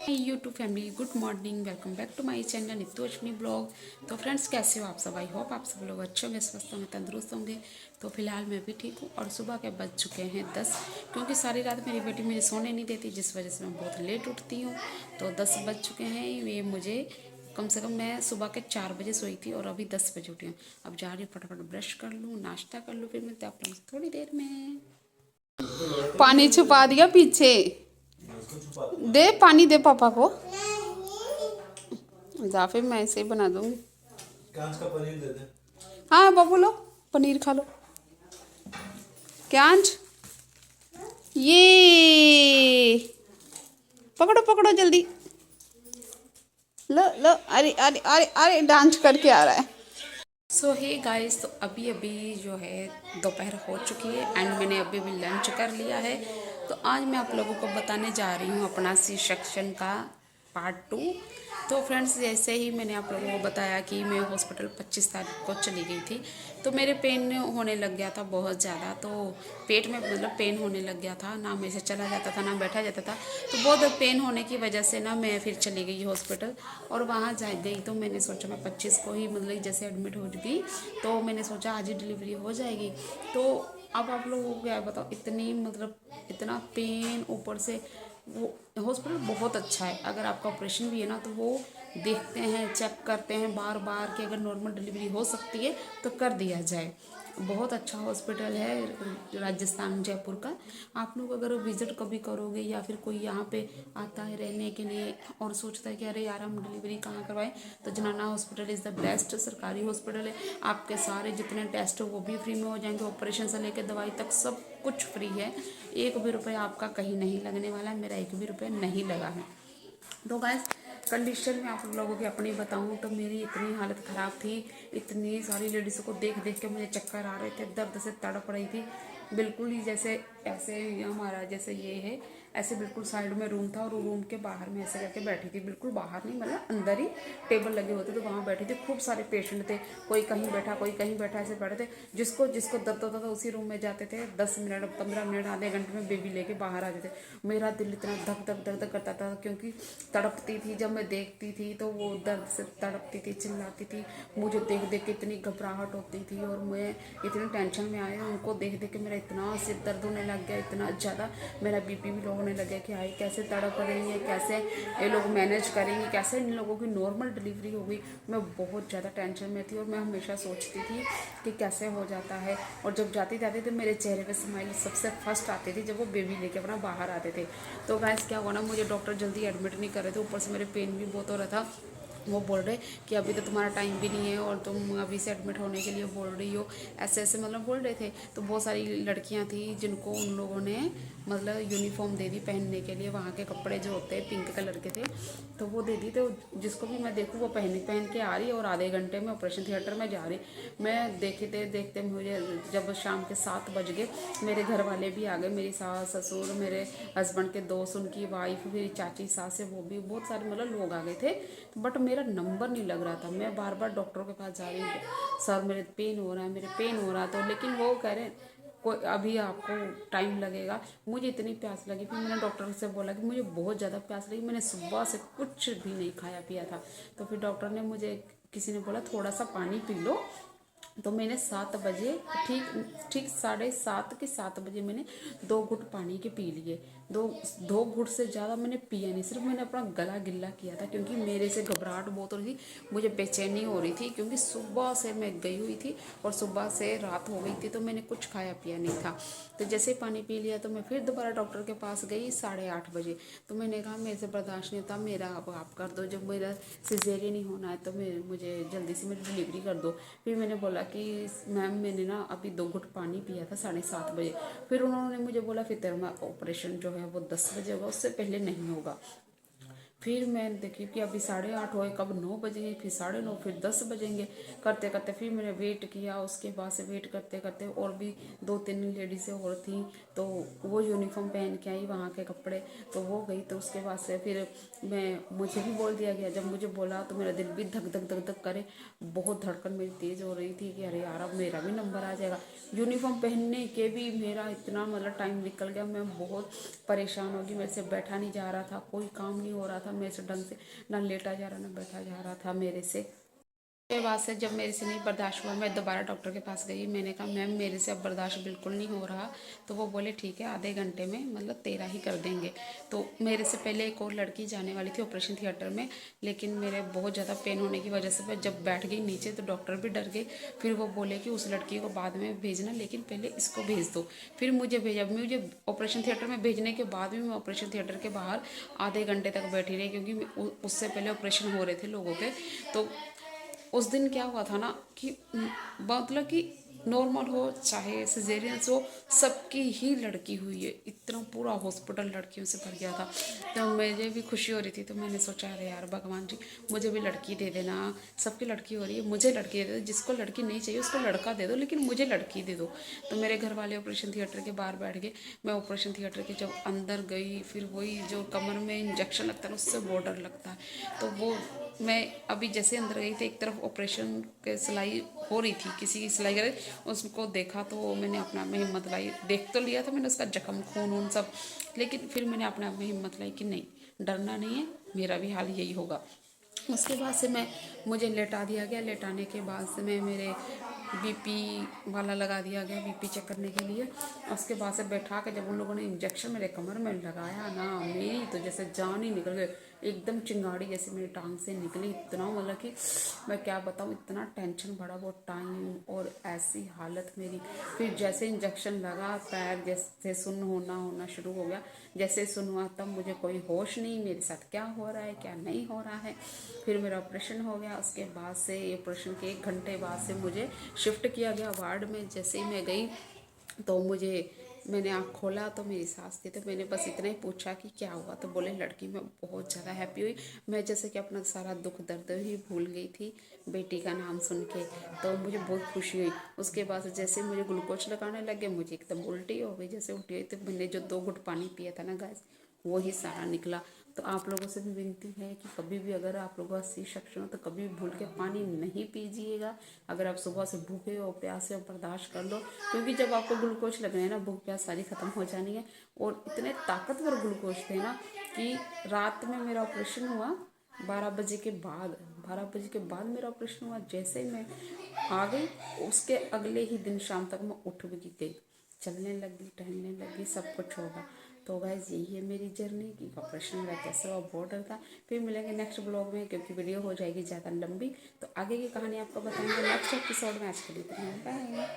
YouTube family, good morning. Welcome back to my channel Nittu Ashwini blog. तो friends, कैसे हो आप सब? आई होप आप सब लोग अच्छे होंगे, स्वस्थ होंगे, तंदुरुस्त होंगे। तो फिलहाल मैं भी ठीक हूँ और सुबह के बज चुके हैं 10, क्योंकि सारी रात मेरी बेटी मुझे सोने नहीं देती, जिस वजह से मैं बहुत लेट उठती हूँ। तो 10 बज चुके हैं। ये मुझे कम से कम, मैं सुबह के 4 बजे सोई थी और अभी 10 बजे उठी हूँ। अब जा रही हूँ, फटाफट ब्रश कर लूँ, नाश्ता कर लूँ, फिर मिलते हैं आप लोगों से थोड़ी देर में। पानी छुपा दिया पीछे। दे पानी, दे पापा को। या फिर मैं ऐसे ही बना दूंगी। कांच का पनीर दे दे। हाँ बाबू, लो पनीर खा लो। क्यांच, ये पकड़ो पकड़ो जल्दी। लो लो, अरे अरे अरे अरे, डांस करके आ रहा है। सो हे गाइस, तो अभी अभी जो है दोपहर हो चुकी है एंड मैंने अभी भी लंच कर लिया है। तो आज मैं आप लोगों को बताने जा रही हूँ अपना सी सेक्शन का पार्ट 2। तो फ्रेंड्स, जैसे ही मैंने आप लोगों को बताया कि मैं हॉस्पिटल 25 तारीख को चली गई थी, तो मेरे पेन होने लग गया था बहुत ज़्यादा। तो पेट में मतलब पेन होने लग गया था, ना मेरे से चला जाता था ना बैठा जाता था। तो बहुत पेन होने की वजह से ना मैं फिर चली गई हॉस्पिटल। और वहाँ जा गई तो मैंने सोचा मैं 25 को ही मतलब जैसे एडमिट हो गई, तो मैंने सोचा आज ही डिलीवरी हो जाएगी। तो अब आप लोगों को क्या बताओ, इतनी मतलब इतना पेन, ऊपर से वो हॉस्पिटल बहुत अच्छा है। अगर आपका ऑपरेशन भी है ना, तो वो देखते हैं, चेक करते हैं बार बार कि अगर नॉर्मल डिलीवरी हो सकती है तो कर दिया जाए। बहुत अच्छा हॉस्पिटल है राजस्थान जयपुर का। आप लोग अगर विज़िट कभी करोगे या फिर कोई यहाँ पे आता है रहने के लिए और सोचता है कि अरे यार हम डिलीवरी कहाँ करवाएं, तो जनाना हॉस्पिटल इज़ द बेस्ट सरकारी हॉस्पिटल है। आपके सारे जितने टेस्ट वो भी फ्री में हो जाएंगे, ऑपरेशन से लेकर दवाई तक सब कुछ फ्री है। एक भी रुपया आपका कहीं नहीं लगने वाला है। मेरा एक भी रुपया नहीं लगा है। तो गैस, कंडीशन में आप लोगों की अपनी बताऊं तो मेरी इतनी हालत ख़राब थी, इतनी सारी लेडीज़ों को देख देख के मुझे चक्कर आ रहे थे, दर्द से तड़प रही थी। बिल्कुल ही जैसे ऐसे हमारा जैसे ये है, ऐसे बिल्कुल साइड में रूम था और रूम के बाहर में ऐसे करके बैठी थी। बिल्कुल बाहर नहीं, मतलब अंदर ही टेबल लगे होते तो वहाँ बैठी थी। खूब सारे पेशेंट थे, कोई कहीं बैठा कोई कहीं बैठा, ऐसे बैठे थे। जिसको जिसको दर्द होता था उसी रूम में जाते थे। 10 मिनट 15 मिनट आधे घंटे में बेबी लेके बाहर आ जाते थे। मेरा दिल इतना धक धक धक धक करता था, क्योंकि तड़पती थी। जब मैं देखती थी तो वो दर्द से तड़पती थी, चिल्लाती थी। मुझे देख देख के इतनी घबराहट होती थी और मैं इतनी टेंशन में आई। उनको देख देख के मेरा इतना सिर दर्द होने लग गया, इतना ज़्यादा। मेरा बीपी भी लो होने लग गया कि हाई कैसे तड़प रही है, कैसे ये लोग मैनेज करेंगे, कैसे इन लोगों की नॉर्मल डिलीवरी होगी। मैं बहुत ज़्यादा टेंशन में थी और मैं हमेशा सोचती थी कि कैसे हो जाता है। और जब जाती जाती तो मेरे चेहरे पे स्माइल सबसे फर्स्ट आती थी जब वो बेबी लेके अपना बाहर आते थे। तो गैस क्या हुआ ना, मुझे डॉक्टर जल्दी एडमिट नहीं कर रहे थे, ऊपर से मेरे पेन भी बहुत हो रहा था। वो बोल रहे कि अभी तो तुम्हारा टाइम भी नहीं है और तुम अभी से एडमिट होने के लिए बोल रही हो, ऐसे ऐसे मतलब बोल रहे थे। तो बहुत सारी लड़कियां थी जिनको उन लोगों ने मतलब यूनिफॉर्म दे दी पहनने के लिए। वहाँ के कपड़े जो होते हैं पिंक कलर के थे, तो वो दे दी। तो जिसको भी मैं देखूँ वो पहन के आ रही और आधे घंटे में ऑपरेशन थिएटर में जा रही। मैं देखते देखते मुझे जब शाम के 7 बज गए, मेरे घर वाले भी आ गए, मेरी सास ससुर, मेरे हस्बैंड के दोस्त, उनकी वाइफ, मेरी चाची सास है, वो भी बहुत सारे मतलब लोग आ गए थे। बट मेरा नंबर नहीं लग रहा था। मैं बार बार डॉक्टरों के पास जा रही हूँ, सर मेरे पेन हो रहा है, मेरे पेन हो रहा। तो लेकिन वो कह रहे कोई अभी आपको टाइम लगेगा। मुझे इतनी प्यास लगी, फिर मैंने डॉक्टर से बोला कि मुझे बहुत ज़्यादा प्यास लगी, मैंने सुबह से कुछ भी नहीं खाया पिया था। तो फिर डॉक्टर ने मुझे, किसी ने बोला थोड़ा सा पानी पी लो। तो मैंने 7 बजे, ठीक ठीक 7:30 के 7 बजे मैंने 2 घुट पानी के पी लिए। दो 2 घुट से ज़्यादा मैंने पिया नहीं, सिर्फ मैंने अपना गला गिल्ला किया था, क्योंकि मेरे से घबराहट बहुत हो रही थी, मुझे बेचैनी हो रही थी, क्योंकि सुबह से मैं गई हुई थी और सुबह से रात हो गई थी। तो मैंने कुछ खाया पिया नहीं था। तो जैसे ही पानी पी लिया तो मैं फिर दोबारा डॉक्टर के पास गई 8:30 बजे। तो मैंने कहा मेरे से बर्दाश्त नहीं होता, मेरा अब आप कर दो, जब मेरा सिजेरियन ही होना है तो मुझे जल्दी से मेरी डिलीवरी कर दो। फिर मैंने बोला कि मैम मैंने ना अभी 2 घुट पानी पिया था 7:30 बजे। फिर उन्होंने मुझे बोला फिर तेरा ऑपरेशन जो है वो 10 बजे होगा, उससे पहले नहीं होगा। फिर मैं देखी कि अभी 8:30 हुए, कब 9 बजेंगे, फिर 9:30, फिर 10 बजेंगे। करते करते फिर मैंने वेट किया। उसके बाद से वेट करते करते और भी 2-3 लेडीज़ें और थी, तो वो यूनिफॉर्म पहन के आई, वहाँ के कपड़े, तो वो गई। तो उसके बाद से फिर मुझे भी बोल दिया गया। जब मुझे बोला तो मेरा दिल भी धक धक धक धक करे, बहुत धड़कन मेरी तेज़ हो रही थी कि अरे यार अब मेरा भी नंबर आ जाएगा। यूनिफॉर्म पहनने के भी मेरा इतना मतलब टाइम निकल गया, मैं बहुत परेशान होगी, मेरे से बैठा नहीं जा रहा था, कोई काम नहीं हो रहा था। मेरे से ढंग से ना लेटा जा रहा ना बैठा जा रहा था मेरे से। के बाद से जब मेरे से नहीं बर्दाश्त हुआ, मैं दोबारा डॉक्टर के पास गई। मैंने कहा मैम मेरे से अब बर्दाश्त बिल्कुल नहीं हो रहा। तो वो बोले ठीक है, आधे घंटे में मतलब 13 ही कर देंगे। तो मेरे से पहले एक और लड़की जाने वाली थी ऑपरेशन थिएटर में, लेकिन मेरे बहुत ज़्यादा पेन होने की वजह से मैं जब बैठ गई नीचे तो डॉक्टर भी डर गए। फिर वो बोले कि उस लड़की को बाद में भेजना, लेकिन पहले इसको भेज दो। फिर मुझे भेजा। मुझे ऑपरेशन थिएटर में भेजने के बाद भी मैं ऑपरेशन थिएटर के बाहर आधे घंटे तक बैठी रही, क्योंकि उससे पहले ऑपरेशन हो रहे थे लोगों के। तो उस दिन क्या हुआ था ना कि मतलब कि नॉर्मल हो चाहे सिजेरियन हो, सबकी ही लड़की हुई है। इतना पूरा हॉस्पिटल लड़कियों से भर गया था। तो मुझे भी खुशी हो रही थी। तो मैंने सोचा अरे यार भगवान जी मुझे भी लड़की दे देना, सबकी लड़की हो रही है, मुझे लड़की दे दो। जिसको लड़की नहीं चाहिए उसको लड़का दे दो, लेकिन मुझे लड़की दे दो। तो मेरे घर वाले ऑपरेशन थिएटर के बाहर बैठ गए। मैं ऑपरेशन थिएटर के जब अंदर गई, फिर वही जो कमर में इंजेक्शन लगता है ना, उससे बहुत डर लगता है। तो वो मैं अभी जैसे अंदर गई तो एक तरफ ऑपरेशन के सिलाई हो रही थी, किसी की सिलाई कर रही, उसको देखा तो मैंने अपने आप में हिम्मत लाई। देख तो लिया था मैंने उसका जख्म खून उन सब, लेकिन फिर मैंने अपने आप में हिम्मत लाई कि नहीं, डरना नहीं है, मेरा भी हाल यही होगा। उसके बाद से मुझे लेटा दिया गया। लेटाने के बाद से मेरे बीपी वाला लगा दिया गया, बीपी चेक करने के लिए। उसके बाद से बैठा के जब उन लोगों ने इंजेक्शन मेरे कमर में लगाया ना, मेरी तो जैसे जान ही निकल गई, एकदम चिंगाड़ी जैसे मेरी टांग से निकली। इतना मतलब कि मैं क्या बताऊँ, इतना टेंशन बढ़ा वो टाइम, और ऐसी हालत मेरी। फिर जैसे इंजेक्शन लगा, पैर जैसे सुन्न होना शुरू हो गया। जैसे सुन्न हुआ तब मुझे कोई होश नहीं, मेरे साथ क्या हो रहा है क्या नहीं हो रहा है। फिर मेरा ऑपरेशन हो गया। उसके बाद से ऑपरेशन के 1 घंटे बाद से मुझे शिफ्ट किया गया वार्ड में। जैसे ही मैं गई तो मैंने आँख खोला तो मेरी सास थी। तो मैंने बस इतना ही पूछा कि क्या हुआ, तो बोले लड़की। मैं बहुत ज़्यादा हैप्पी हुई। मैं जैसे कि अपना सारा दुख दर्द ही भूल गई थी बेटी का नाम सुन के। तो मुझे बहुत खुशी हुई। उसके बाद से जैसे मुझे ग्लूकोज लगाने लगे, मुझे एकदम उल्टी हो गई। जैसे उल्टी हुई तो मैंने जो 2 घुट पानी पिया था ना गैस, वो ही सारा निकला। तो आप लोगों से भी विनती है कि कभी भी अगर आप लोगों का सी सेक्शन हो तो कभी भी भूल के पानी नहीं पीजिएगा। अगर आप सुबह से भूखे हो प्यासे हो, बर्दाश्त कर लो, क्योंकि जब आपको ग्लूकोज लगना है ना, भूख प्यास सारी ख़त्म हो जानी है। और इतने ताकतवर ग्लूकोज थे ना कि रात में मेरा ऑपरेशन हुआ 12 बजे के बाद। 12 बजे के बाद मेरा ऑपरेशन हुआ। जैसे ही मैं आ गई, उसके अगले ही दिन शाम तक मैं उठ भी गई, चलने लगी, टहलने लगी, सब कुछ होगा। तो गाइस यही है मेरी जर्नी कि ऑपरेशन मेरा कैसे हुआ, बहुत डर था। फिर मिलेंगे नेक्स्ट ब्लॉग में, क्योंकि वीडियो हो जाएगी ज़्यादा लंबी। तो आगे की कहानी आपको बताएंगे नेक्स्ट एपिसोड में। आज के लिए बाय।